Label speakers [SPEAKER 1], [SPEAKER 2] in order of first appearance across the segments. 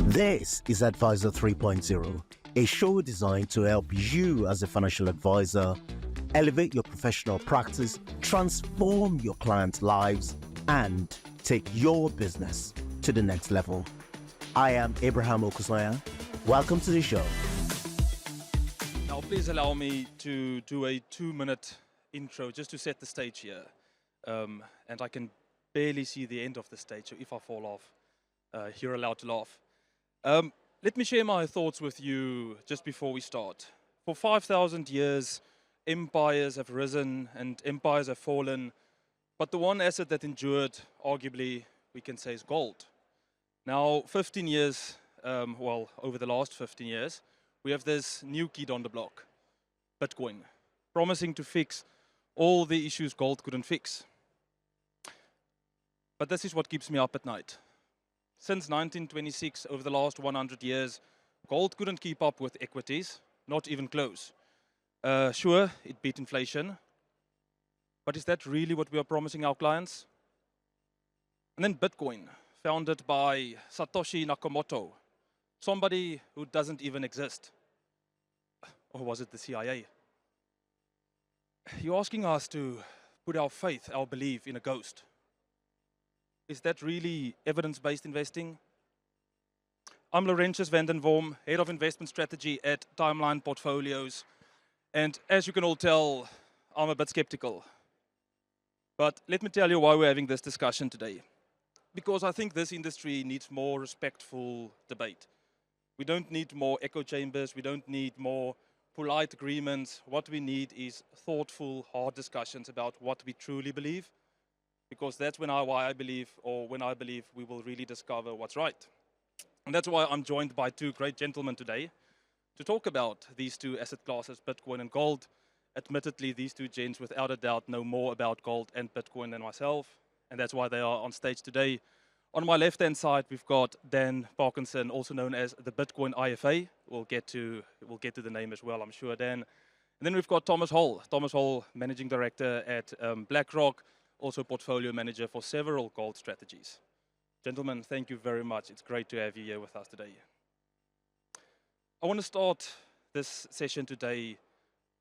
[SPEAKER 1] This is Advisor 3.0, a show designed to help you as a financial advisor elevate your professional practice, transform your clients' lives, and take your business to the next level. I am Abraham Okusanya. Welcome to the show.
[SPEAKER 2] Now, please allow me to do a 2-minute intro just to set the stage here. And I can barely see the end of the stage, so if I fall off, you're allowed to laugh. Let me share my thoughts with you just before we start. For 5,000 years, empires have risen and empires have fallen, but the one asset that endured, arguably, we can say is gold. Now, 15 years, over the last 15 years, we have this new kid on the block, Bitcoin, promising to fix all the issues gold couldn't fix. But this is what keeps me up at night. Since 1926, over the last 100 years, gold couldn't keep up with equities, not even close. Sure, it beat inflation, but is that really what we are promising our clients? And then Bitcoin, founded by Satoshi Nakamoto, somebody who doesn't even exist. Or was it the CIA? You're asking us to put our faith, our belief in a ghost. Is that really evidence-based investing? I'm Laurentius van den Worm, Head of Investment Strategy at Timeline Portfolios. And as you can all tell, I'm a bit skeptical. But let me tell you why we're having this discussion today. Because I think this industry needs more respectful debate. We don't need more echo chambers. We don't need more polite agreements. What we need is thoughtful, hard discussions about what we truly believe. Because that's when I believe we will really discover what's right. And that's why I'm joined by two great gentlemen today to talk about these two asset classes, Bitcoin and gold. Admittedly, these two gents, without a doubt, know more about gold and Bitcoin than myself, and that's why they are on stage today. On my left-hand side, we've got Dan Parkinson, also known as the Bitcoin IFA. We'll get to the name as well, I'm sure, Dan. And then we've got Thomas Holl. Thomas Holl, Managing Director at BlackRock, also portfolio manager for several gold strategies. Gentlemen, thank you very much. It's great to have you here with us today. I want to start this session today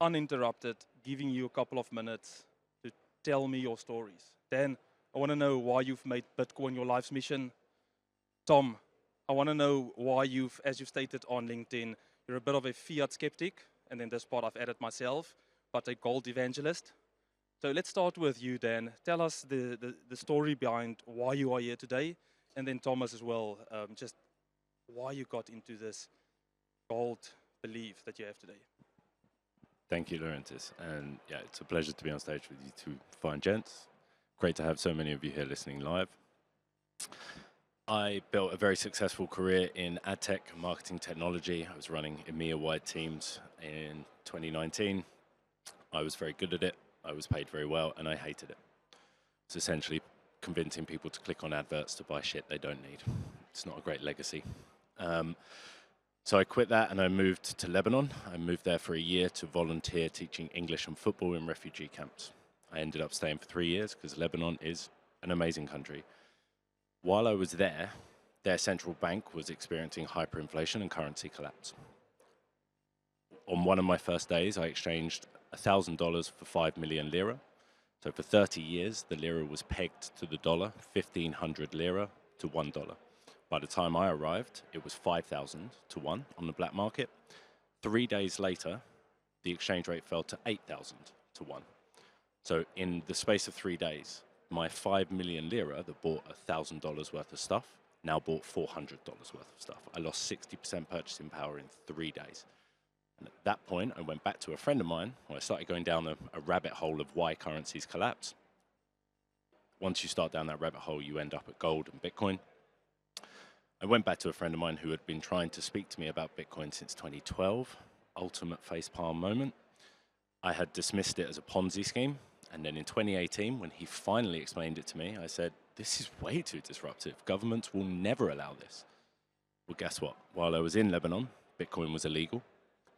[SPEAKER 2] uninterrupted, giving you a couple of minutes to tell me your stories. Dan, I want to know why you've made Bitcoin your life's mission. Tom, I want to know why as you've stated on LinkedIn, you're a bit of a fiat skeptic, and in this part I've added myself, but a gold evangelist. So let's start with you, Dan. Tell us the story behind why you are here today, and then Thomas as well, just why you got into this gold belief that you have today.
[SPEAKER 3] Thank you, Laurentius. And yeah, it's a pleasure to be on stage with you two fine gents. Great to have so many of you here listening live. I built a very successful career in ad tech, marketing technology. I was running EMEA-wide teams in 2019. I was very good at it. I was paid very well, and I hated it. It's essentially convincing people to click on adverts to buy shit they don't need. It's not a great legacy. So I quit that and I moved to Lebanon. I moved there for a year to volunteer teaching English and football in refugee camps. I ended up staying for 3 years because Lebanon is an amazing country. While I was there, their central bank was experiencing hyperinflation and currency collapse. On one of my first days, I exchanged $1,000 for 5 million lira. So for 30 years, the lira was pegged to the dollar, 1,500 lira to $1. By the time I arrived, it was 5,000 to 1 on the black market. 3 days later, the exchange rate fell to 8,000 to 1. So in the space of 3 days, my 5 million lira that bought $1,000 worth of stuff now bought $400 worth of stuff. I lost 60% purchasing power in 3 days. And at that point, I went back to a friend of mine, where I started going down a rabbit hole of why currencies collapse. Once you start down that rabbit hole, you end up at gold and Bitcoin. I went back to a friend of mine who had been trying to speak to me about Bitcoin since 2012. Ultimate facepalm moment. I had dismissed it as a Ponzi scheme. And then in 2018, when he finally explained it to me, I said, this is way too disruptive. Governments will never allow this. Well, guess what? While I was in Lebanon, Bitcoin was illegal.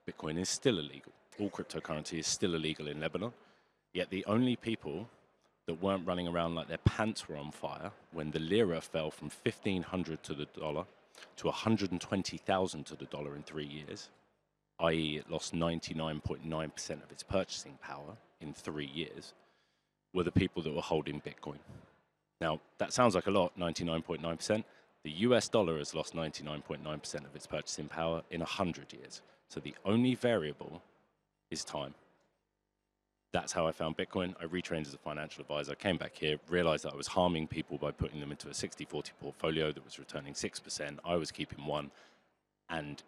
[SPEAKER 3] Bitcoin is still illegal. All cryptocurrency is still illegal in Lebanon. Yet the only people that weren't running around like their pants were on fire when the lira fell from 1,500 to the dollar to 120,000 to the dollar in 3 years, i.e. it lost 99.9% of its purchasing power in 3 years, were the people that were holding Bitcoin. Now, that sounds like a lot, 99.9%. The US dollar has lost 99.9% of its purchasing power in 100 years. So the only variable is time. That's how I found Bitcoin. I retrained as a financial advisor, came back here, realized that I was harming people by putting them into a 60-40 portfolio that was returning 6%. I was keeping 1%. And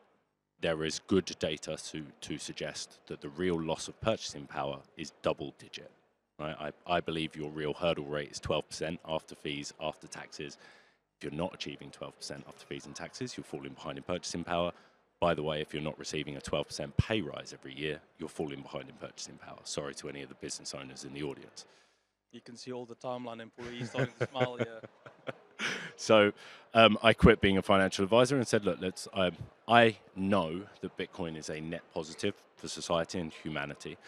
[SPEAKER 3] there is good data to suggest that the real loss of purchasing power is double digit. Right? I believe your real hurdle rate is 12% after fees, after taxes. If you're not achieving 12% after fees and taxes, you're falling behind in purchasing power. By the way, if you're not receiving a 12% pay rise every year, you're falling behind in purchasing power. Sorry to any of the business owners in the audience.
[SPEAKER 2] You can see all the timeline employees starting to smile here.
[SPEAKER 3] So I quit being a financial advisor and said, look, I know that Bitcoin is a net positive for society and humanity.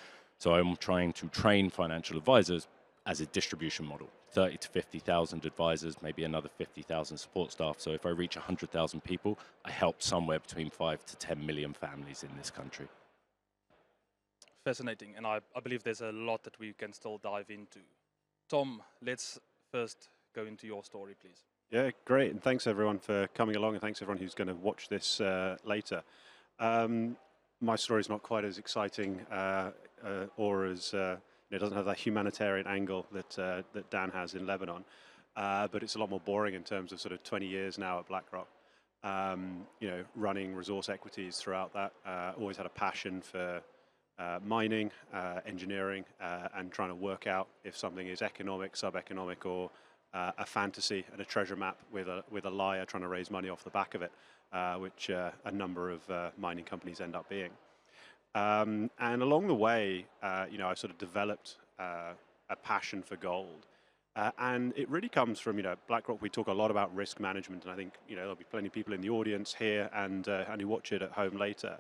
[SPEAKER 3] So I'm trying to train financial advisors as a distribution model. 30 to 50,000 advisors, maybe another 50,000 support staff. So if I reach 100,000 people, I help somewhere between 5 to 10 million families in this country.
[SPEAKER 2] Fascinating, and I believe there's a lot that we can still dive into. Tom, let's first go into your story, please.
[SPEAKER 4] Yeah, great, and thanks everyone for coming along, and thanks everyone who's going to watch this later. My story is not quite as exciting or as it doesn't have that humanitarian angle that Dan has in Lebanon, but it's a lot more boring in terms of sort of 20 years now at BlackRock. Running resource equities throughout that. Always had a passion for mining, engineering, and trying to work out if something is economic, sub-economic, or a fantasy and a treasure map with a liar trying to raise money off the back of it, which a number of mining companies end up being. And along the way, I sort of developed a passion for gold. And it really comes from, BlackRock, we talk a lot about risk management, and I think, there'll be plenty of people in the audience here and who watch it at home later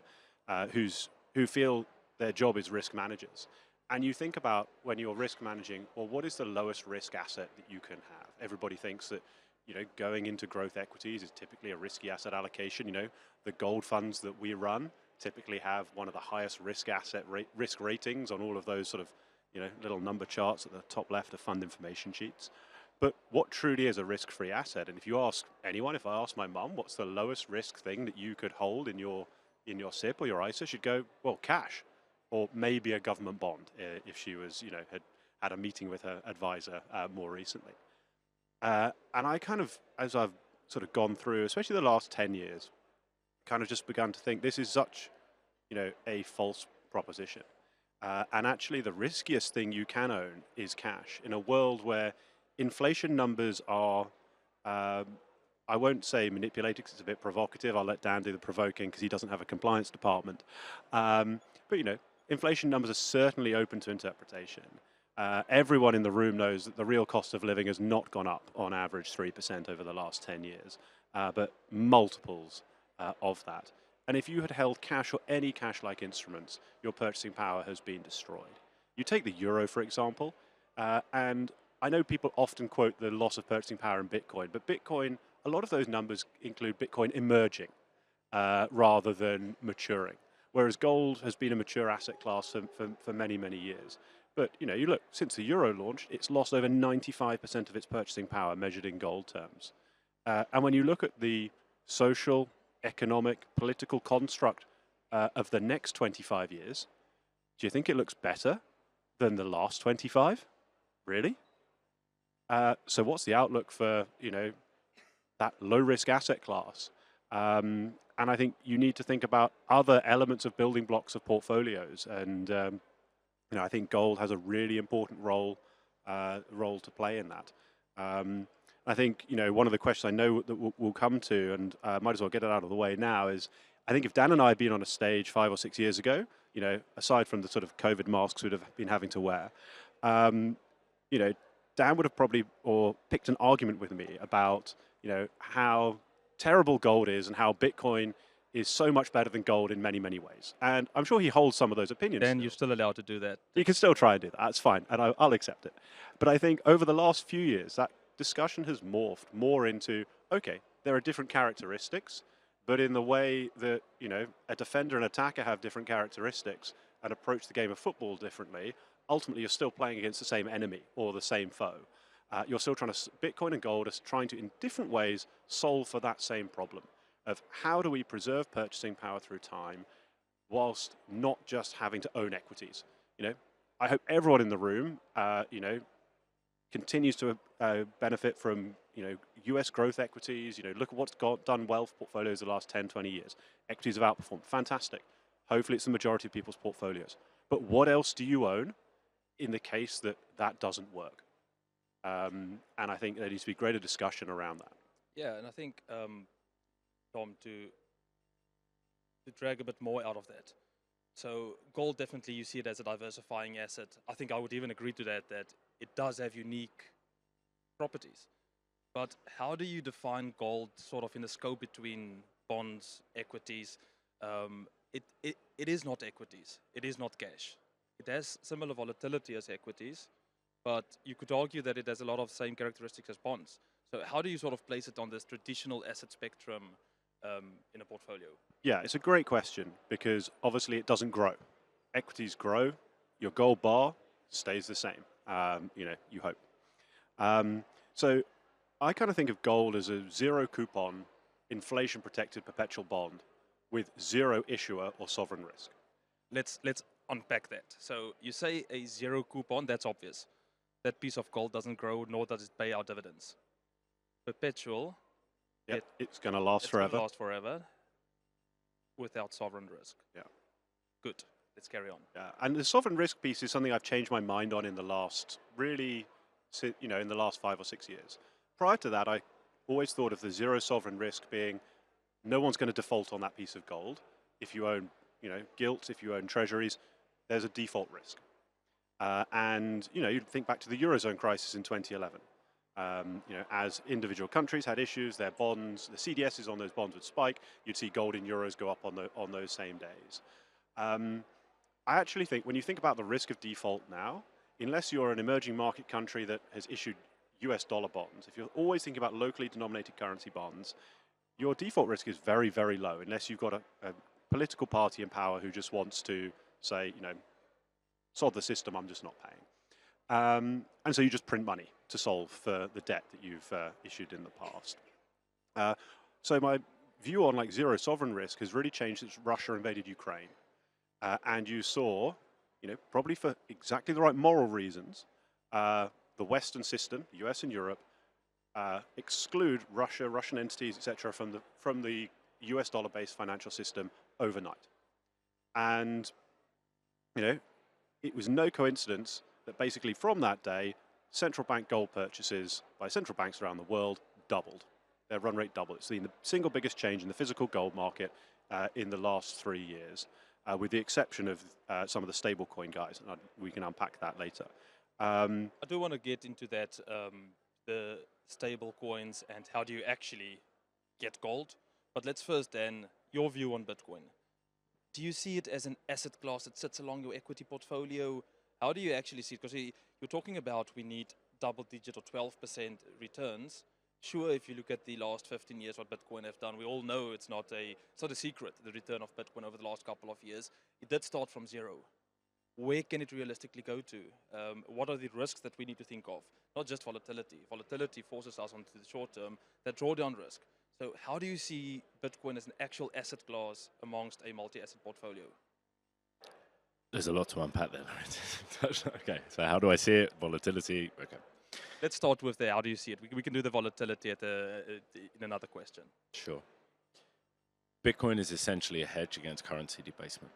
[SPEAKER 4] who feel their job is risk managers. And you think about when you're risk managing, well, what is the lowest risk asset that you can have? Everybody thinks that, going into growth equities is typically a risky asset allocation. The gold funds that we run typically have one of the highest risk ratings on all of those sort of, little number charts at the top left of fund information sheets. But what truly is a risk-free asset? And if you ask anyone, if I ask my mum, what's the lowest risk thing that you could hold in your SIP or your ISA, she'd go, well, cash, or maybe a government bond if she was, had a meeting with her advisor more recently. And I kind of, as I've sort of gone through, especially the last 10 years, kind of just begun to think this is such, a false proposition. And actually the riskiest thing you can own is cash in a world where inflation numbers are, I won't say manipulated because it's a bit provocative. I'll let Dan do the provoking because he doesn't have a compliance department. But, inflation numbers are certainly open to interpretation. Everyone in the room knows that the real cost of living has not gone up on average 3% over the last 10 years, but multiples of that. And if you had held cash or any cash-like instruments, your purchasing power has been destroyed. You take the euro, for example, and I know people often quote the loss of purchasing power in Bitcoin, but Bitcoin, a lot of those numbers include Bitcoin emerging rather than maturing, whereas gold has been a mature asset class for many, many years. But, you look, since the euro launched, it's lost over 95% of its purchasing power measured in gold terms. And when you look at the social, economic, political construct of the next 25 years, do you think it looks better than the last 25? Really? So what's the outlook for, that low-risk asset class? And I think you need to think about other elements of building blocks of portfolios. And, I think gold has a really important role to play in that. I think, one of the questions I know that we'll come to, and might as well get it out of the way now, is I think if Dan and I had been on a stage 5 or 6 years ago, aside from the sort of COVID masks we'd have been having to wear, Dan would have probably picked an argument with me about, how terrible gold is and how Bitcoin is so much better than gold in many, many ways. And I'm sure he holds some of those opinions.
[SPEAKER 2] Dan, you're still allowed to do that.
[SPEAKER 4] You can still try and do that. That's fine. And I'll accept it. But I think over the last few years, that discussion has morphed more into, okay, there are different characteristics, but in the way that, you know, a defender and attacker have different characteristics and approach the game of football differently, ultimately you're still playing against the same enemy or the same foe. You're still trying to, Bitcoin and gold are trying to, in different ways, solve for that same problem of how do we preserve purchasing power through time whilst not just having to own equities. You know, I hope everyone in the room, you know, continues to benefit from, you know, US growth equities. You know, look at what's done well for portfolios the last 10, 20 years. Equities have outperformed. Fantastic. Hopefully it's the majority of people's portfolios. But what else do you own in the case that that doesn't work? And I think there needs to be greater discussion around that.
[SPEAKER 2] Yeah, and I think, Tom, to drag a bit more out of that. So gold, definitely you see it as a diversifying asset. I think I would even agree to that it does have unique properties. But how do you define gold sort of in the scope between bonds, equities? It is not equities. It is not cash. It has similar volatility as equities, but you could argue that it has a lot of same characteristics as bonds. So how do you sort of place it on this traditional asset spectrum in a portfolio?
[SPEAKER 4] Yeah, it's a great question because obviously it doesn't grow. Equities grow, your gold bar stays the same, you know, you hope. So I kind of think of gold as a zero coupon, inflation protected perpetual bond with zero issuer or sovereign risk.
[SPEAKER 2] Let's unpack that. So you say a zero coupon, that's obvious. That piece of gold doesn't grow, nor does it pay out dividends. Perpetual,
[SPEAKER 4] Yeah, it's going to last forever.
[SPEAKER 2] It's going to last forever without sovereign risk.
[SPEAKER 4] Yeah.
[SPEAKER 2] Good. Let's carry on.
[SPEAKER 4] Yeah, and the sovereign risk piece is something I've changed my mind on in the last, really, you know, in the last 5 or 6 years. Prior to that, I always thought of the zero sovereign risk being no one's going to default on that piece of gold. If you own, you know, gilts, if you own treasuries, there's a default risk. And, you know, you think back to the Eurozone crisis in 2011. You know, as individual countries had issues, their bonds, the CDSs on those bonds would spike. You'd see gold in euros go up on those same days. I actually think when you think about the risk of default now, unless you're an emerging market country that has issued US dollar bonds, if you're always thinking about locally denominated currency bonds, your default risk is very, very low unless you've got a political party in power who just wants to say, you know, sod the system, I'm just not paying. And so you just print money to solve for the debt that you've issued in the past. So my view on like zero sovereign risk has really changed since Russia invaded Ukraine. And you saw, you know, probably for exactly the right moral reasons, the Western system, the US and Europe, exclude Russia, Russian entities, etc., from the US dollar-based financial system overnight. And, you know, it was no coincidence that basically from that day, central bank gold purchases by central banks around the world doubled. Their run rate doubled. It's the single biggest change in the physical gold market in the last 3 years, with the exception of some of the stablecoin guys. And we can unpack that later.
[SPEAKER 2] I do want to get into that, the stable coins and how do you actually get gold. But let's first then, your view on Bitcoin. Do you see it as an asset class that sits along your equity portfolio? How do you actually see it? Because you're talking about we need double-digit or 12% returns. Sure, if you look at the last 15 years, what Bitcoin have done, we all know it's not a secret, the return of Bitcoin over the last couple of years. It did start from zero. Where can it realistically go to? What are the risks that we need to think of? Not just volatility. Volatility forces us onto the short term, that drawdown risk. So how do you see Bitcoin as an actual asset class amongst a multi-asset portfolio?
[SPEAKER 3] There's a lot to unpack there. Okay, so how do I see it? Volatility, okay.
[SPEAKER 2] Let's start with the how do you see it. We can do the volatility in another question.
[SPEAKER 3] Sure. Bitcoin is essentially a hedge against currency debasement.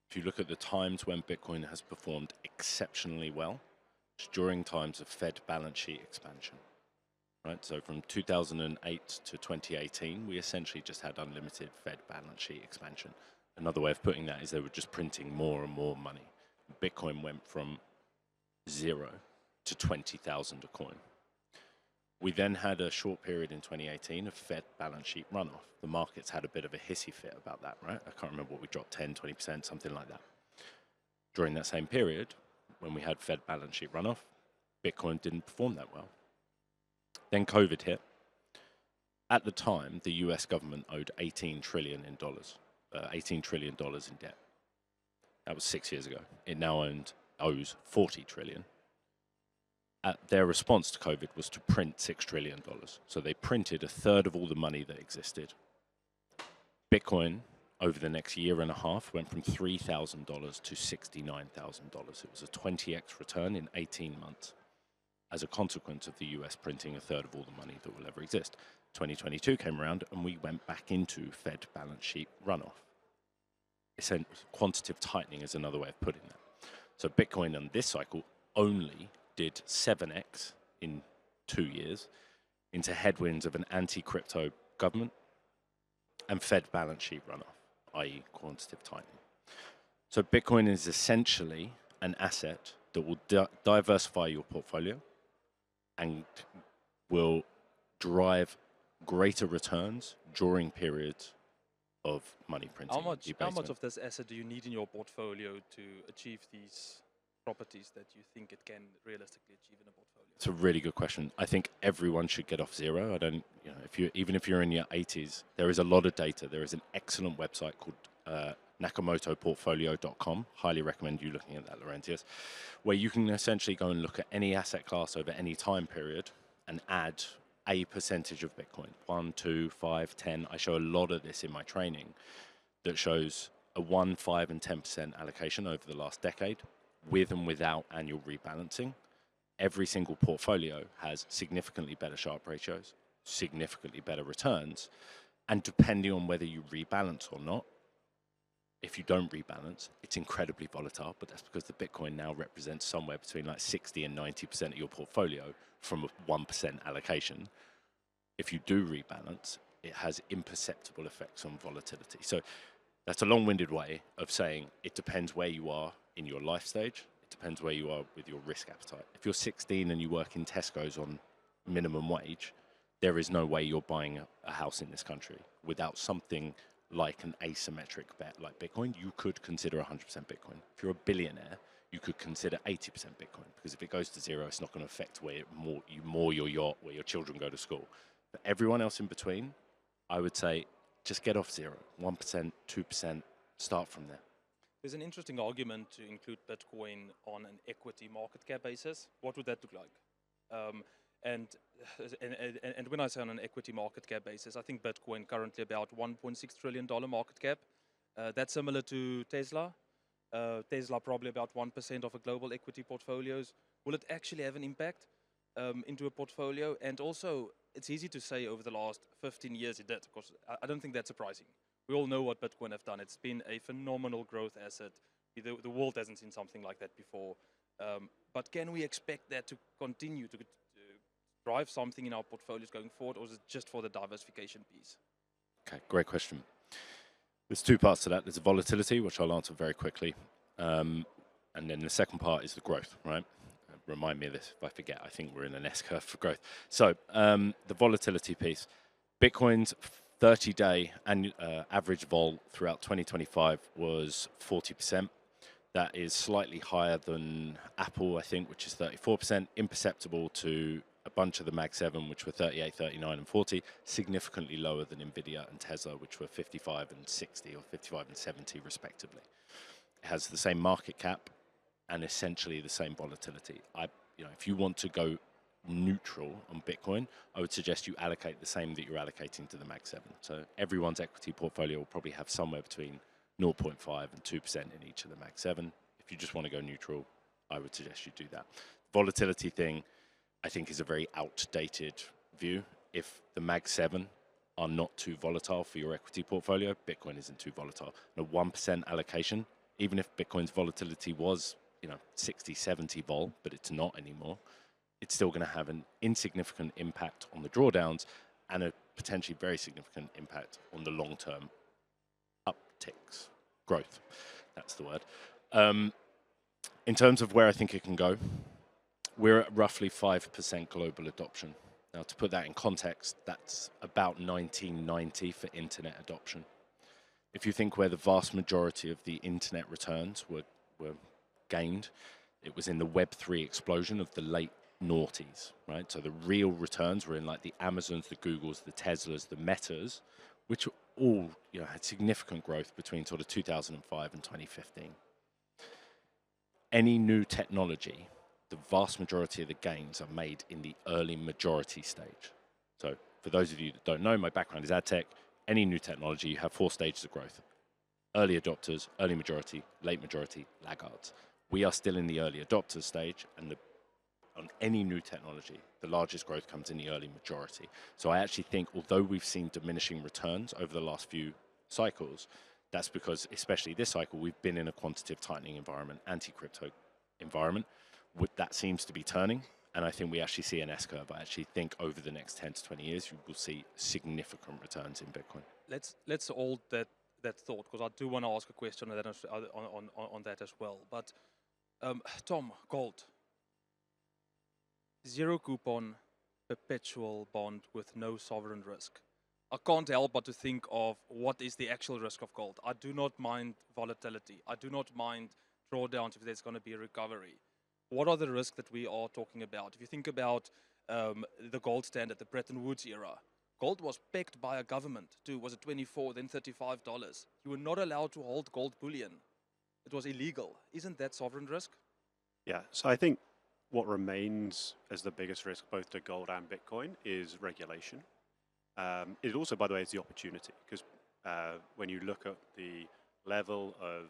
[SPEAKER 3] If you look at the times when Bitcoin has performed exceptionally well, it's during times of Fed balance sheet expansion. Right? So from 2008 to 2018, we essentially just had unlimited Fed balance sheet expansion. Another way of putting that is they were just printing more and more money. Bitcoin went from 0 to 20,000 a coin. We then had a short period in 2018 of Fed balance sheet runoff. The markets had a bit of a hissy fit about that, right? I can't remember what we dropped, 10, 20%, something like that. During that same period, when we had Fed balance sheet runoff, Bitcoin didn't perform that well. Then COVID hit. At the time, the US government owed $18 trillion in debt. That was 6 years ago. It now owes $40 trillion. Their response to COVID was to print $6 trillion. So they printed a third of all the money that existed. Bitcoin, over the next year and a half, went from $3,000 to $69,000. It was a 20x return in 18 months as a consequence of the US printing a third of all the money that will ever exist. 2022 came around and we went back into Fed balance sheet runoff. Quantitative tightening is another way of putting that. So Bitcoin on this cycle only did 7x in 2 years into headwinds of an anti-crypto government and Fed balance sheet runoff, i.e. quantitative tightening. So Bitcoin is essentially an asset that will diversify your portfolio and will drive greater returns during periods of money printing.
[SPEAKER 2] How much of this asset do you need in your portfolio to achieve these properties that you think it can realistically achieve in a portfolio?
[SPEAKER 3] It's a really good question. I think everyone should get off zero. Even if you're in your 80s, there is a lot of data. There is an excellent website called nakamotoportfolio.com. Highly recommend you looking at that, Laurentius, where you can essentially go and look at any asset class over any time period and add a percentage of Bitcoin, 1, 2, 5, 10. I show a lot of this in my training that shows a 1, 5, and 10% allocation over the last decade with and without annual rebalancing. Every single portfolio has significantly better Sharpe ratios, significantly better returns, and depending on whether you rebalance or not, if you don't rebalance, it's incredibly volatile, but that's because the Bitcoin now represents somewhere between like 60 and 90% of your portfolio from a 1% allocation. If you do rebalance, it has imperceptible effects on volatility. So that's a long-winded way of saying it depends where you are in your life stage. It depends where you are with your risk appetite. If you're 16 and you work in Tesco's on minimum wage, there is no way you're buying a house in this country without something like an asymmetric bet like Bitcoin. You could consider 100% Bitcoin. If you're a billionaire, you could consider 80% Bitcoin, because if it goes to zero, it's not going to affect where you moor your yacht, where your children go to school. But everyone else in between, I would say, just get off zero, 1%, 2%, start from there.
[SPEAKER 2] There's an interesting argument to include Bitcoin on an equity market cap basis. What would that look like? And when I say on an equity market cap basis, I think Bitcoin currently about $1.6 trillion market cap. That's similar to Tesla. Tesla probably about 1% of a global equity portfolios. Will it actually have an impact into a portfolio? And also, it's easy to say over the last 15 years it did. Of course, I don't think that's surprising. We all know what Bitcoin have done. It's been a phenomenal growth asset. The world hasn't seen something like that before. But can we expect that to continue to drive something in our portfolios going forward, or is it just for the diversification piece?
[SPEAKER 3] Okay, great question. There's two parts to that. There's the volatility, which I'll answer very quickly. And then the second part is the growth, right? Remind me of this if I forget. I think we're in an S-curve for growth. So the volatility piece. Bitcoin's 30-day average vol throughout 2025 was 40%. That is slightly higher than Apple, I think, which is 34%, imperceptible to a bunch of the Mag 7, which were 38, 39, and 40, significantly lower than Nvidia and Tesla, which were 55 and 60 or 55 and 70, respectively. It has the same market cap and essentially the same volatility. If you want to go neutral on Bitcoin, I would suggest you allocate the same that you're allocating to the Mag 7. So everyone's equity portfolio will probably have somewhere between 0.5 and 2% in each of the Mag 7. If you just want to go neutral, I would suggest you do that. Volatility thing, I think, is a very outdated view. If the Mag 7 are not too volatile for your equity portfolio, Bitcoin isn't too volatile. And a 1% allocation, even if Bitcoin's volatility was 60, 70 vol, but it's not anymore, it's still going to have an insignificant impact on the drawdowns and a potentially very significant impact on the long-term upticks, growth. That's the word. In terms of where I think it can go, we're at roughly 5% global adoption. Now, to put that in context, that's about 1990 for internet adoption. If you think where the vast majority of the internet returns were gained, it was in the Web3 explosion of the late noughties, right? So the real returns were in like the Amazons, the Googles, the Teslas, the Metas, which all had significant growth between sort of 2005 and 2015. Any new technology, the vast majority of the gains are made in the early majority stage. So for those of you that don't know, my background is ad tech. Any new technology, you have 4 stages of growth: early adopters, early majority, late majority, laggards. We are still in the early adopters stage, and on any new technology, the largest growth comes in the early majority. So I actually think, although we've seen diminishing returns over the last few cycles, that's because, especially this cycle, we've been in a quantitative tightening environment, anti-crypto environment. That seems to be turning, and I think we actually see an S-curve. I actually think over the next 10 to 20 years, you will see significant returns in Bitcoin.
[SPEAKER 2] Let's hold that thought, because I do want to ask a question on that as well. But Tom, gold. 0 coupon, perpetual bond with no sovereign risk. I can't help but to think of what is the actual risk of gold. I do not mind volatility. I do not mind drawdowns if there's going to be a recovery. What are the risks that we are talking about? If you think about the gold standard, the Bretton Woods era, gold was pegged by a government to, was it $24, then $35? You were not allowed to hold gold bullion. It was illegal. Isn't that sovereign risk?
[SPEAKER 4] Yeah, so I think what remains as the biggest risk both to gold and Bitcoin is regulation. It also, by the way, is the opportunity, because when you look at the level of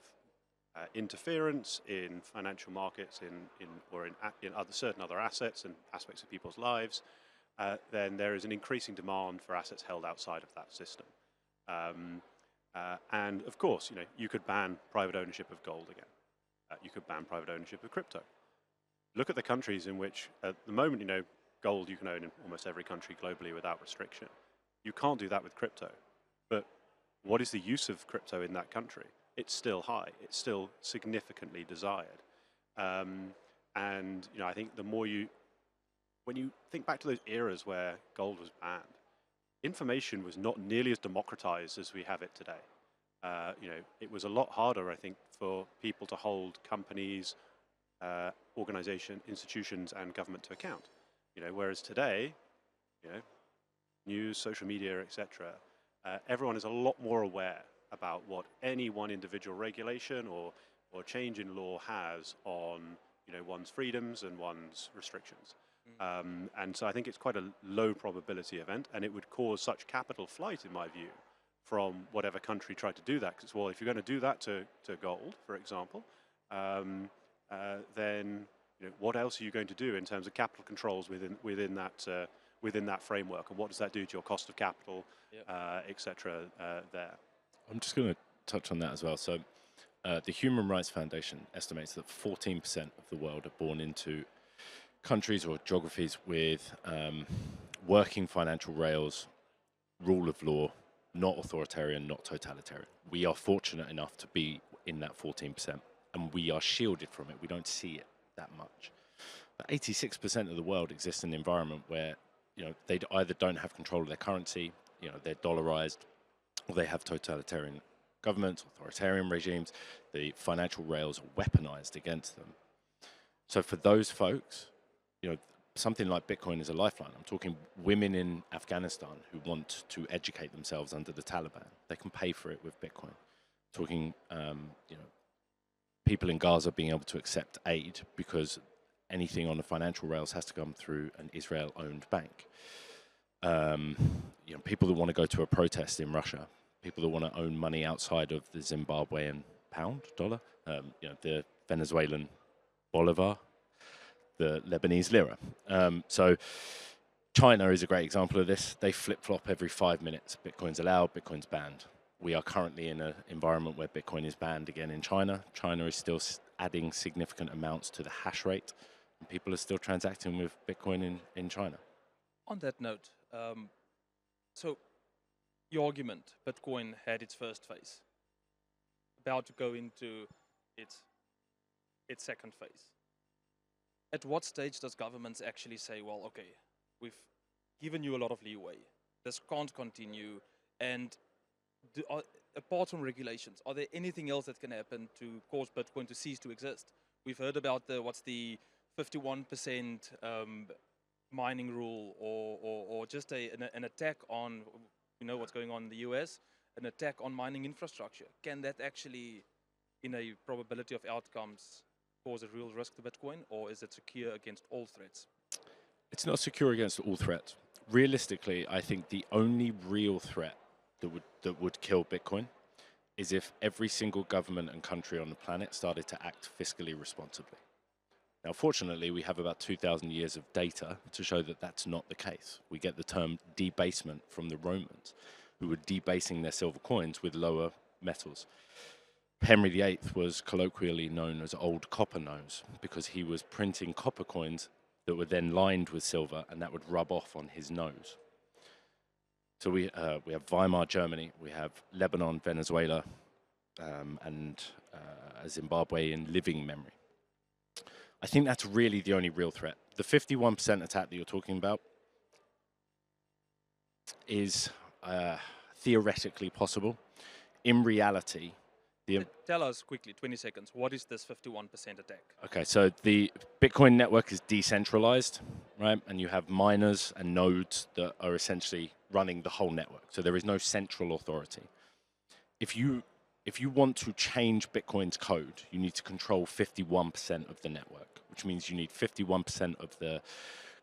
[SPEAKER 4] interference in financial markets, in certain other assets and aspects of people's lives, then there is an increasing demand for assets held outside of that system. And of course, you could ban private ownership of gold again. You could ban private ownership of crypto. Look at the countries in which, at the moment, gold you can own in almost every country globally without restriction. You can't do that with crypto. But what is the use of crypto in that country? It's still high. It's still significantly desired. And I think when you think back to those eras where gold was banned, information was not nearly as democratized as we have it today. It was a lot harder, I think, for people to hold companies, organization, institutions, and government to account. Whereas today, news, social media, etc., everyone is a lot more aware about what any one individual regulation or change in law has on one's freedoms and one's restrictions. And so I think it's quite a low probability event, and it would cause such capital flight, in my view, from whatever country tried to do that. Because, well, if you're going to do that to gold, for example, then what else are you going to do in terms of capital controls within that framework, and what does that do to your cost of capital, etc. There.
[SPEAKER 3] I'm just going to touch on that as well. So the Human Rights Foundation estimates that 14% of the world are born into countries or geographies with working financial rails, rule of law, not authoritarian, not totalitarian. We are fortunate enough to be in that 14%, and we are shielded from it. We don't see it that much. But 86% of the world exists in an environment where they either don't have control of their currency, they're dollarized, or they have totalitarian governments, authoritarian regimes. The financial rails are weaponized against them. So for those folks, something like Bitcoin is a lifeline. I'm talking women in Afghanistan who want to educate themselves under the Taliban. They can pay for it with Bitcoin. Talking, people in Gaza being able to accept aid because anything on the financial rails has to come through an Israel-owned bank. People that want to go to a protest in Russia, people that want to own money outside of the Zimbabwean pound, dollar, the Venezuelan bolivar, the Lebanese lira. So China is a great example of this. They flip-flop every 5 minutes. Bitcoin's allowed, Bitcoin's banned. We are currently in an environment where Bitcoin is banned again in China. China is still adding significant amounts to the hash rate, and people are still transacting with Bitcoin in China.
[SPEAKER 2] On that note, so your argument, Bitcoin had its first phase, about to go into its second phase. At what stage does governments actually say, well, okay, we've given you a lot of leeway, this can't continue, and apart from regulations, are there anything else that can happen to cause Bitcoin to cease to exist? We've heard about what's the 51% mining rule, or just an attack on, you know, what's going on in the US, an attack on mining infrastructure, can that actually, in a probability of outcomes, cause a real risk to Bitcoin, or is it secure against all threats?
[SPEAKER 3] It's not secure against all threats. Realistically, I think the only real threat that would kill Bitcoin is if every single government and country on the planet started to act fiscally responsibly. Now, fortunately, we have about 2,000 years of data to show that that's not the case. We get the term debasement from the Romans, who were debasing their silver coins with lower metals. Henry VIII was colloquially known as Old Copper Nose because he was printing copper coins that were then lined with silver, and that would rub off on his nose. So we have Weimar Germany, we have Lebanon, Venezuela, and Zimbabwe in living memory. I think that's really the only real threat. The 51% attack that you're talking about is theoretically possible. In reality,
[SPEAKER 2] tell us quickly, 20 seconds, what is this 51% attack?
[SPEAKER 3] Okay, so the Bitcoin network is decentralized, right? And you have miners and nodes that are essentially running the whole network. So there is no central authority. If you want to change Bitcoin's code, you need to control 51% of the network, which means you need 51% of the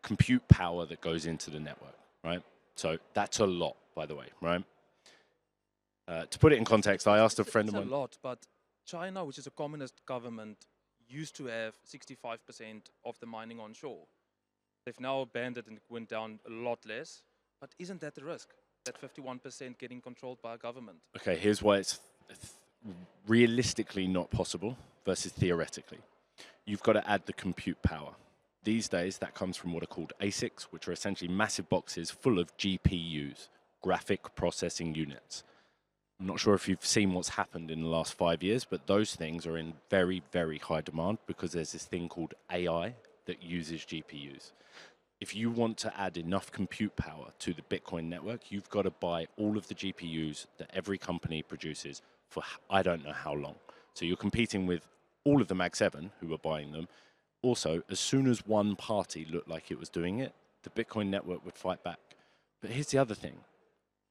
[SPEAKER 3] compute power that goes into the network, right? So that's a lot, by the way, right? To put it in context, I asked a friend of mine.
[SPEAKER 2] It's a lot, but China, which is a communist government, used to have 65% of the mining onshore. They've now banned it and it went down a lot less. But isn't that the risk? That 51% getting controlled by a government?
[SPEAKER 3] Okay, here's why it's realistically not possible versus theoretically. You've got to add the compute power. These days, that comes from what are called ASICs, which are essentially massive boxes full of GPUs, graphic processing units. I'm not sure if you've seen what's happened in the last 5 years, but those things are in very, very high demand because there's this thing called AI that uses GPUs. If you want to add enough compute power to the Bitcoin network, you've got to buy all of the GPUs that every company produces for I don't know how long. So you're competing with all of the Mag 7 who are buying them. Also, as soon as one party looked like it was doing it, the Bitcoin network would fight back. But here's the other thing.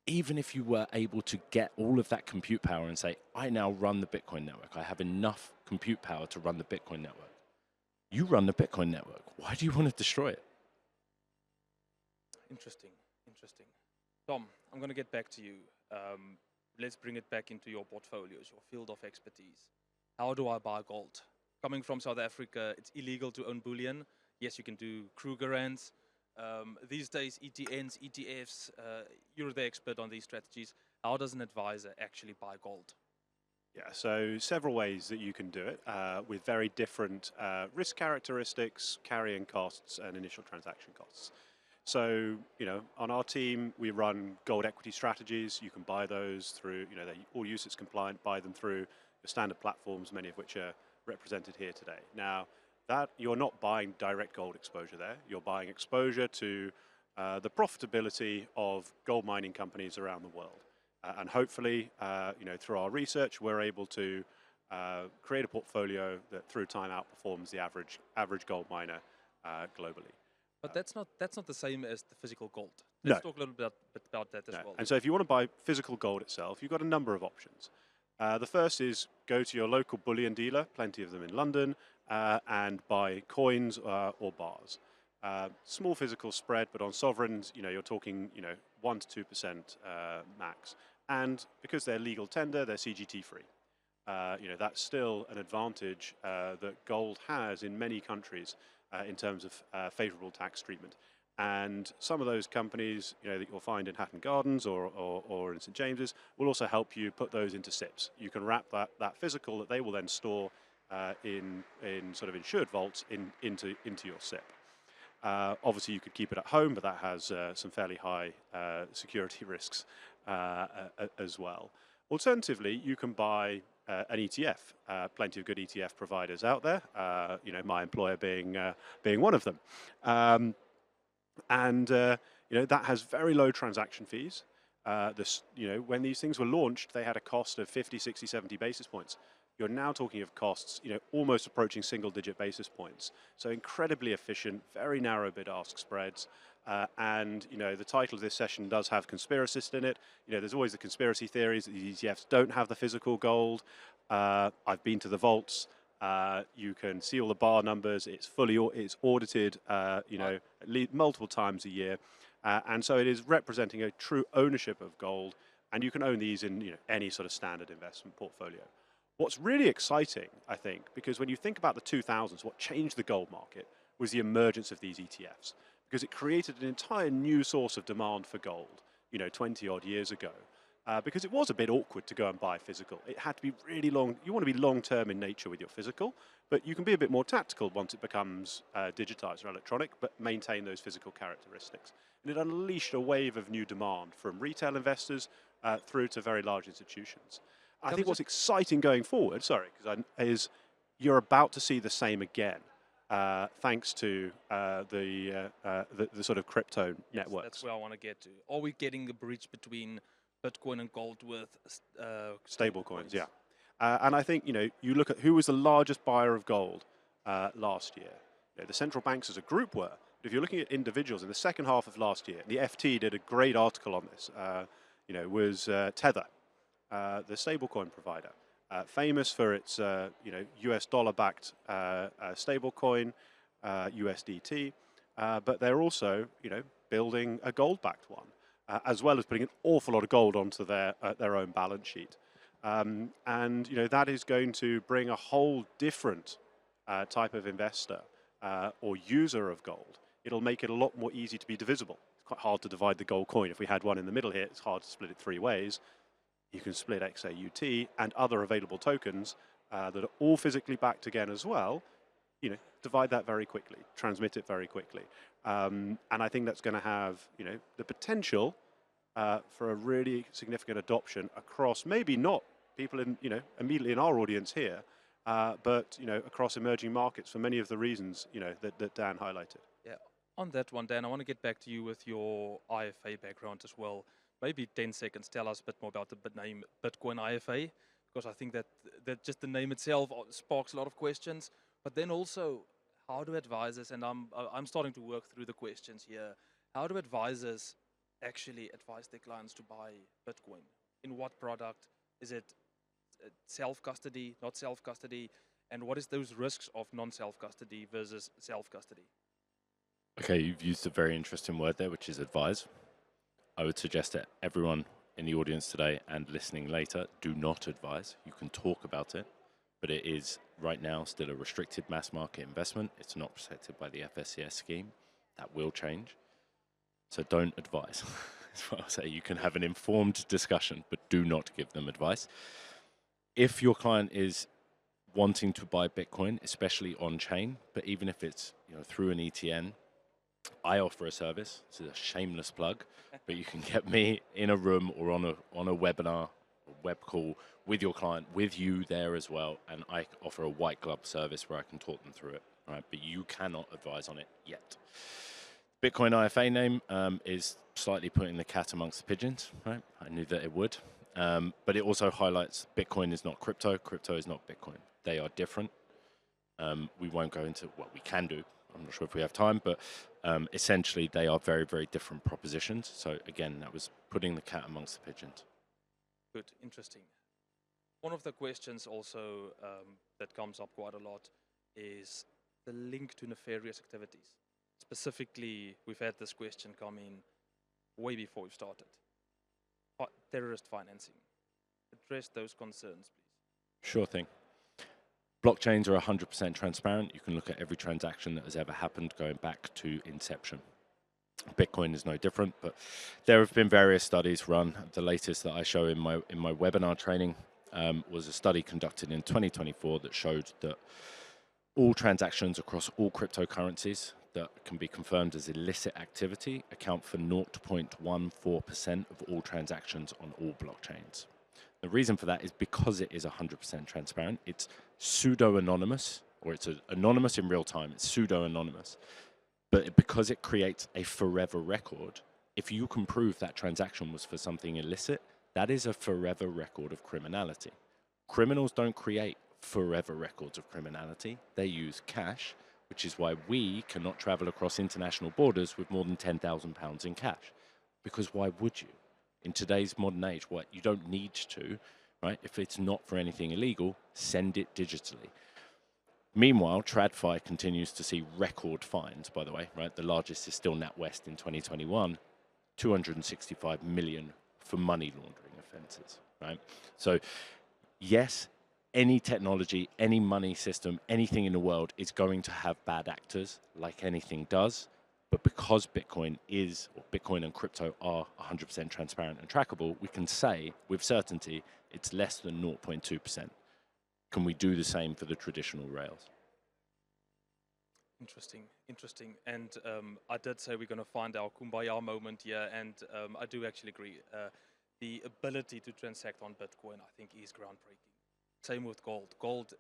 [SPEAKER 3] Even if you were able to get all of that compute power and say, I now run the Bitcoin network, I have enough compute power to run the Bitcoin network. You run the Bitcoin network. Why do you want to destroy it?
[SPEAKER 2] Interesting, interesting. Tom, I'm going to get back to you. Let's bring it back into your portfolios, your field of expertise. How do I buy gold? Coming from South Africa, it's illegal to own bullion. Yes, you can do Krugerrands. These days, ETNs, ETFs, you're the expert on these strategies. How does an advisor actually buy gold?
[SPEAKER 4] Yeah, so several ways that you can do it with very different risk characteristics, carrying costs, and initial transaction costs. So, you know, on our team, we run gold equity strategies. You can buy those through, you know, they're all UCITS compliant, buy them through the standard platforms, many of which are represented here today. Now, that you're not buying direct gold exposure there. You're buying exposure to the profitability of gold mining companies around the world. And hopefully, you know, through our research, we're able to create a portfolio that through time outperforms the average gold miner globally.
[SPEAKER 2] But that's not the same as the physical gold.
[SPEAKER 4] No.
[SPEAKER 2] Let's talk a little bit about that as well.
[SPEAKER 4] And so if you want to buy physical gold itself, you've got a number of options. The first is go to your local bullion dealer, plenty of them in London, and buy coins or bars. Small physical spread, but on sovereigns, you know, you're talking, you know, 1 to 2% max. And because they're legal tender, they're CGT free. You know, that's still an advantage that gold has in many countries in terms of favorable tax treatment. And some of those companies, you know, that you'll find in Hatton Gardens or in St. James's will also help you put those into SIPs. You can wrap that physical that they will then store in sort of insured vaults into your SIP. Obviously, you could keep it at home, but that has some fairly high security risks as well. Alternatively, you can buy an ETF. Plenty of good ETF providers out there. You know, my employer being one of them. You know, that has very low transaction fees. You know, when these things were launched, they had a cost of 50, 60, 70 basis points. you're now talking of costs, almost approaching single-digit basis points. So incredibly efficient, very narrow bid-ask spreads. And the title of this session does have Conspiracist in it. There's always the conspiracy theories that these ETFs don't have the physical gold. I've been to the vaults. You can see all the bar numbers. It's audited, at least multiple times a year. And so it is representing a true ownership of gold. And you can own these in any sort of standard investment portfolio. What's really exciting, I think, because when you think about the 2000s, what changed the gold market was the emergence of these ETFs, because it created an entire new source of demand for gold, 20 odd years ago, because it was a bit awkward to go and buy physical. It had to be really long. You want to be long-term in nature with your physical, but you can be a bit more tactical once it becomes digitized or electronic, but maintain those physical characteristics. And it unleashed a wave of new demand from retail investors through to very large institutions. I think what's exciting going forward, is you're about to see the same again, thanks to the sort of crypto networks.
[SPEAKER 2] That's where I want to get to. Are we getting a bridge between Bitcoin and gold with
[SPEAKER 4] stablecoins? Yeah. And I think, you look at who was the largest buyer of gold last year. The central banks as a group were. But if you're looking at individuals in the second half of last year, the FT did a great article on this, was Tether. The stablecoin provider, famous for its US dollar-backed stablecoin, USDT, but they're also building a gold-backed one, as well as putting an awful lot of gold onto their own balance sheet, and that is going to bring a whole different type of investor or user of gold. It'll make it a lot more easy to be divisible. It's quite hard to divide the gold coin. If we had one in the middle here, it's hard to split it three ways. You can split XAUT and other available tokens that are all physically backed again as well. Divide that very quickly, transmit it very quickly, and I think that's going to have the potential for a really significant adoption across maybe not people in immediately in our audience here, but across emerging markets for many of the reasons that Dan highlighted.
[SPEAKER 2] Yeah, on that one, Dan, I want to get back to you with your IFA background as well. Maybe 10 seconds, tell us a bit more about the name Bitcoin IFA, because I think that just the name itself sparks a lot of questions. But then also, how do advisors, and I'm starting to work through the questions here, how do advisors actually advise their clients to buy Bitcoin? In what product? Is it self-custody, not self-custody? And what is those risks of non-self-custody versus self-custody?
[SPEAKER 3] Okay, you've used a very interesting word there, which is advise. I would suggest that everyone in the audience today and listening later, do not advise. You can talk about it, but it is right now still a restricted mass market investment. It's not protected by the FSCS scheme. That will change. So don't advise. That's what I'll say. You can have an informed discussion, but do not give them advice. If your client is wanting to buy Bitcoin, especially on chain, but even if it's through an ETN, I offer a service. This is a shameless plug, but you can get me in a room or on a webinar, a web call with your client, with you there as well, and I offer a white glove service where I can talk them through it. Right, but you cannot advise on it yet. Bitcoin IFA name is slightly putting the cat amongst the pigeons. Right, I knew that it would, but it also highlights Bitcoin is not crypto. Crypto is not Bitcoin. They are different. We won't go into what we can do. I'm not sure if we have time, but essentially they are very, very different propositions. So again, that was putting the cat amongst the pigeons.
[SPEAKER 2] Good, interesting. One of the questions also that comes up quite a lot is the link to nefarious activities. Specifically, we've had this question come in way before we've started. Terrorist financing. Address those concerns, please.
[SPEAKER 3] Sure thing. Blockchains are 100% transparent. You can look at every transaction that has ever happened going back to inception. Bitcoin is no different, but there have been various studies run. The latest that I show in my webinar training was a study conducted in 2024 that showed that all transactions across all cryptocurrencies that can be confirmed as illicit activity account for 0.14% of all transactions on all blockchains. The reason for that is because it is 100% transparent. It's pseudo-anonymous, or it's anonymous in real time. It's pseudo-anonymous. But because it creates a forever record, if you can prove that transaction was for something illicit, that is a forever record of criminality. Criminals don't create forever records of criminality. They use cash, which is why we cannot travel across international borders with more than £10,000 in cash. Because why would you? In today's modern age, what you don't need to, right? If it's not for anything illegal, send it digitally. Meanwhile, TradFi continues to see record fines, by the way, right? The largest is still NatWest in 2021, 265 million for money laundering offenses, right? So yes, any technology, any money system, anything in the world is going to have bad actors, like anything does. But because Bitcoin is, or Bitcoin and crypto are 100% transparent and trackable, we can say with certainty it's less than 0.2%. Can we do the same for the traditional rails?
[SPEAKER 2] Interesting, interesting. And I did say we're going to find our kumbaya moment here, and I do actually agree. The ability to transact on Bitcoin, I think, is groundbreaking. Same with gold. Gold,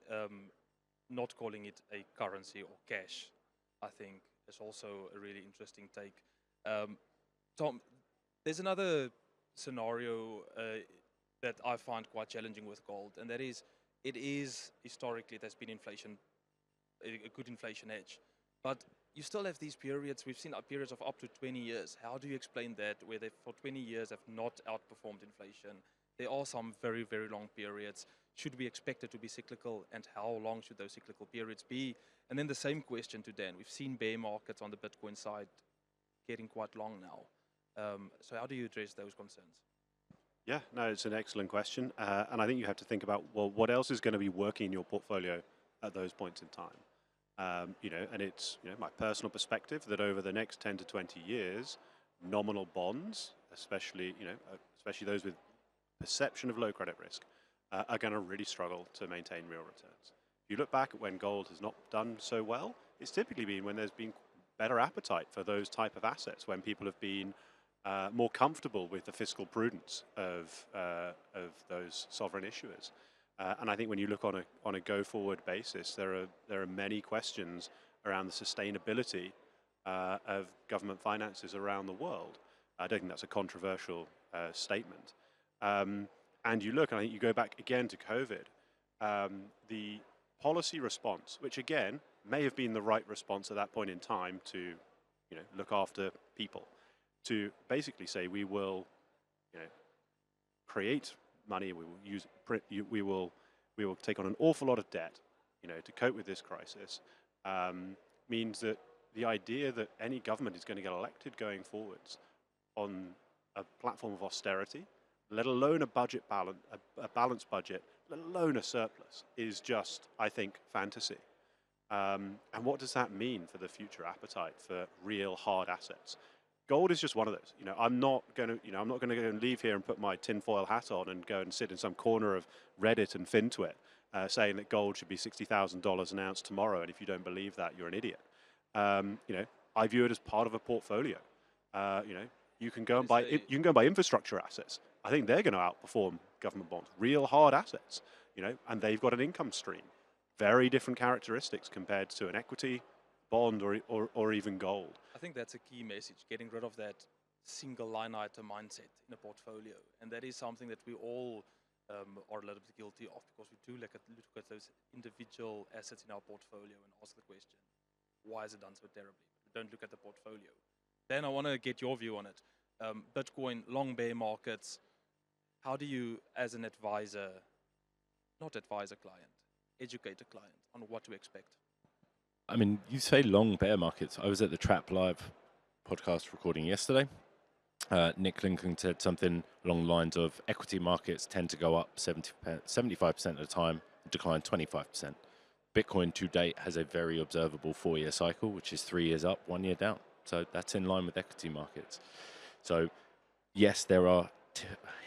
[SPEAKER 2] not calling it a currency or cash, I think, is also a really interesting take. Tom, there's another scenario that I find quite challenging with gold, and that is, it is historically, there's been inflation, a good inflation edge, but you still have these periods. We've seen periods of up to 20 years. How do you explain that, where they for 20 years have not outperformed inflation? There are some very, very long periods. Should we expect it to be cyclical, and how long should those cyclical periods be? And then the same question to Dan. We've seen bear markets on the Bitcoin side getting quite long now. So how do you address those concerns?
[SPEAKER 4] Yeah, no, it's an excellent question. And I think you have to think about, well, what else is going to be working in your portfolio at those points in time? And it's my personal perspective that over the next 10 to 20 years, nominal bonds, especially those with perception of low credit risk, are going to really struggle to maintain real returns. If you look back at when gold has not done so well, it's typically been when there's been better appetite for those type of assets, when people have been more comfortable with the fiscal prudence of those sovereign issuers. And I think when you look on a go-forward basis, there are many questions around the sustainability of government finances around the world. I don't think that's a controversial statement. And you look, and I think you go back again to COVID, the policy response, which again may have been the right response at that point in time to look after people, to basically say we will create money, we will take on an awful lot of debt to cope with this crisis, means that the idea that any government is going to get elected going forwards on a platform of austerity, let alone a balanced budget, let alone a surplus, is just, I think, fantasy. And what does that mean for the future appetite for real hard assets? Gold is just one of those. I'm not going to go and leave here and put my tinfoil hat on and go and sit in some corner of Reddit and FinTwit saying that gold should be $60,000 an ounce tomorrow, and if you don't believe that, you're an idiot. I view it as part of a portfolio. You can go and buy infrastructure assets. I think they're going to outperform government bonds, real hard assets, and they've got an income stream. Very different characteristics compared to an equity, bond, or even gold.
[SPEAKER 2] I think that's a key message, getting rid of that single line item mindset in a portfolio. And that is something that we all are a little bit guilty of, because we do look at those individual assets in our portfolio and ask the question, why is it done so terribly? We don't look at the portfolio. Then I want to get your view on it. Bitcoin, long bear markets. How do you, as an advisor, not advise a client, educate a client on what to expect?
[SPEAKER 3] I mean, you say long bear markets. I was at the Trap Live podcast recording yesterday. Nick Lincoln said something along the lines of equity markets tend to go up 75% of the time, decline 25%. Bitcoin to date has a very observable 4-year cycle, which is 3 years up, 1 year down. So that's in line with equity markets. So yes, there are,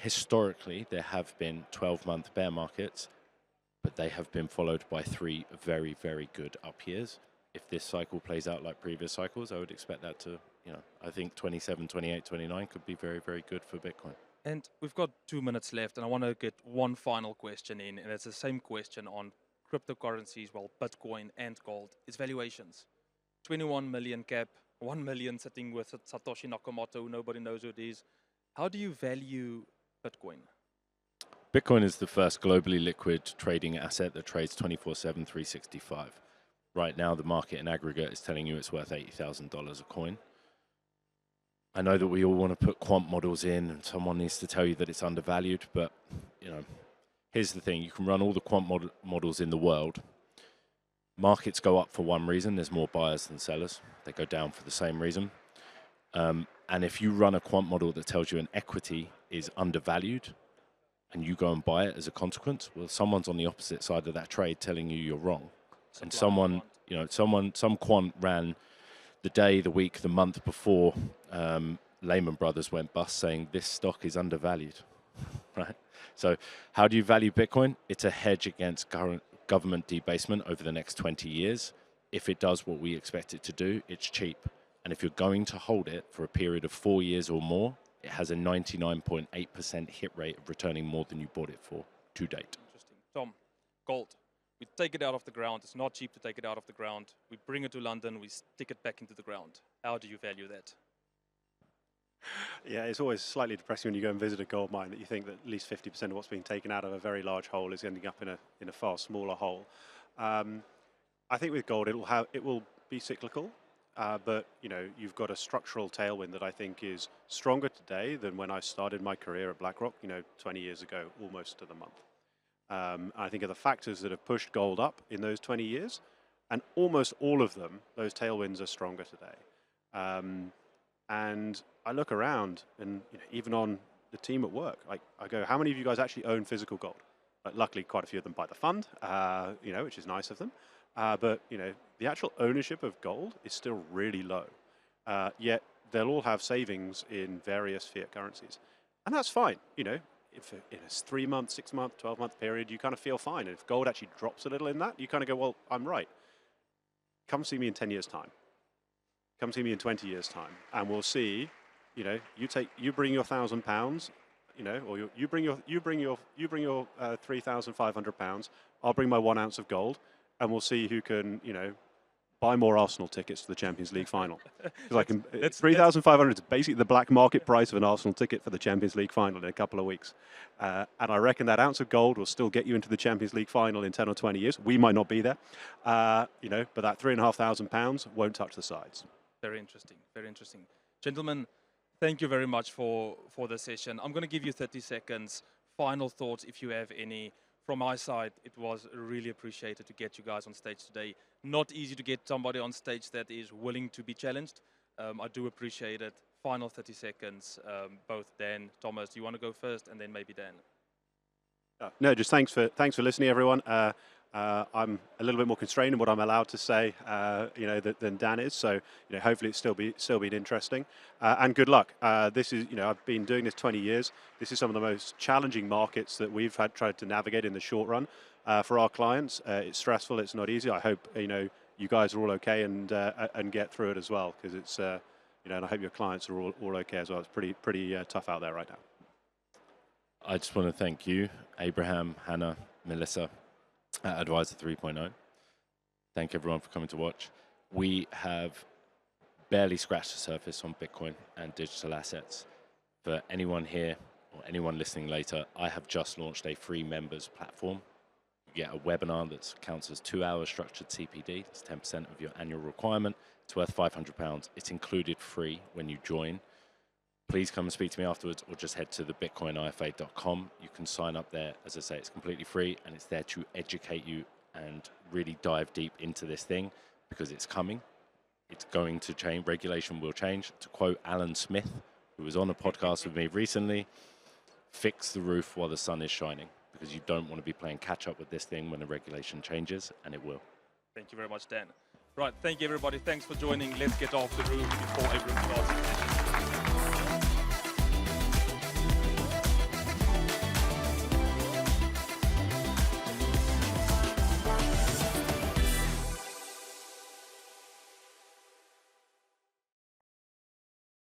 [SPEAKER 3] historically, there have been 12-month bear markets, but they have been followed by 3 very, very good up years. If this cycle plays out like previous cycles, I would expect that to, I think 27, 28, 29 could be very, very good for Bitcoin.
[SPEAKER 2] And we've got 2 minutes left, and I want to get one final question in, and it's the same question on cryptocurrencies, well, Bitcoin and gold. It's valuations. 21 million cap, 1 million sitting with Satoshi Nakamoto, who nobody knows who it is. How do you value Bitcoin?
[SPEAKER 3] Bitcoin is the first globally liquid trading asset that trades 24/7, 365. Right now, the market in aggregate is telling you it's worth $80,000 a coin. I know that we all want to put quant models in, and someone needs to tell you that it's undervalued, but here's the thing. You can run all the quant models in the world. Markets go up for one reason. There's more buyers than sellers. They go down for the same reason. And if you run a quant model that tells you an equity is undervalued and you go and buy it as a consequence, well, someone's on the opposite side of that trade telling you you're wrong. And some quant ran the day, the week, the month before Lehman Brothers went bust saying this stock is undervalued, right? So how do you value Bitcoin? It's a hedge against current government debasement over the next 20 years. If it does what we expect it to do, it's cheap. And if you're going to hold it for a period of 4 years or more, it has a 99.8% hit rate of returning more than you bought it for to date.
[SPEAKER 2] Interesting. Tom, gold. We take it out of the ground. It's not cheap to take it out of the ground. We bring it to London. We stick it back into the ground. How do you value that?
[SPEAKER 4] Yeah, it's always slightly depressing when you go and visit a gold mine that you think that at least 50% of what's being taken out of a very large hole is ending up in a far smaller hole. I think with gold, it will be cyclical, but you've got a structural tailwind that I think is stronger today than when I started my career at BlackRock, 20 years ago, almost to the month. I think of the factors that have pushed gold up in those 20 years, and almost all of them, those tailwinds are stronger today. And I look around, and even on the team at work, I go, how many of you guys actually own physical gold? Luckily, quite a few of them buy the fund, which is nice of them. But the actual ownership of gold is still really low. Yet they'll all have savings in various fiat currencies, and that's fine. If in a 3-month, 6-month, 12-month period, you kind of feel fine. And if gold actually drops a little in that, you kind of go, well, I'm right. Come see me in 10 years' time. Come see me in 20 years' time, and we'll see. You bring your £1,000, or you bring your 3,500 pounds. I'll bring my 1 ounce of gold, and we'll see who can, buy more Arsenal tickets to the Champions League final. Because 3,500 is basically the black market price of an Arsenal ticket for the Champions League final in a couple of weeks. And I reckon that ounce of gold will still get you into the Champions League final in 10 or 20 years. We might not be there, but that £3,500 won't touch the sides.
[SPEAKER 2] Very interesting. Very interesting. Gentlemen, thank you very much for the session. I'm going to give you 30 seconds. Final thoughts, if you have any. From my side, it was really appreciated to get you guys on stage today. Not easy to get somebody on stage that is willing to be challenged. I do appreciate it. Final 30 seconds. Both Dan, Thomas, do you want to go first, and then maybe Dan?
[SPEAKER 4] No, just thanks for listening, everyone. I'm a little bit more constrained in what I'm allowed to say, than Dan is. So, hopefully it's still been interesting. And good luck. This is, I've been doing this 20 years. This is some of the most challenging markets that we've tried to navigate in the short run for our clients. It's stressful. It's not easy. I hope you guys are all okay and get through it as well, because it's and I hope your clients are all okay as well. It's pretty tough out there right now.
[SPEAKER 3] I just want to thank you, Abraham, Hannah, Melissa, at Advisor 3.0. Thank everyone for coming to watch. We have barely scratched the surface on Bitcoin and digital assets. For anyone here or anyone listening later, I have just launched a free members platform. You get a webinar that counts as 2 hours structured CPD. It's 10% of your annual requirement. It's worth £500. It's included free when you join. Please come and speak to me afterwards, or just head to the bitcoinifa.com. You can sign up there. As I say, it's completely free, and it's there to educate you and really dive deep into this thing, because it's coming. It's going to change. Regulation will change. To quote Alan Smith, who was on a podcast with me recently, fix the roof while the sun is shining, because you don't want to be playing catch up with this thing when the regulation changes, and it will.
[SPEAKER 2] Thank you very much, Dan. Right, thank you, everybody. Thanks for joining. Let's get off the roof before everyone starts.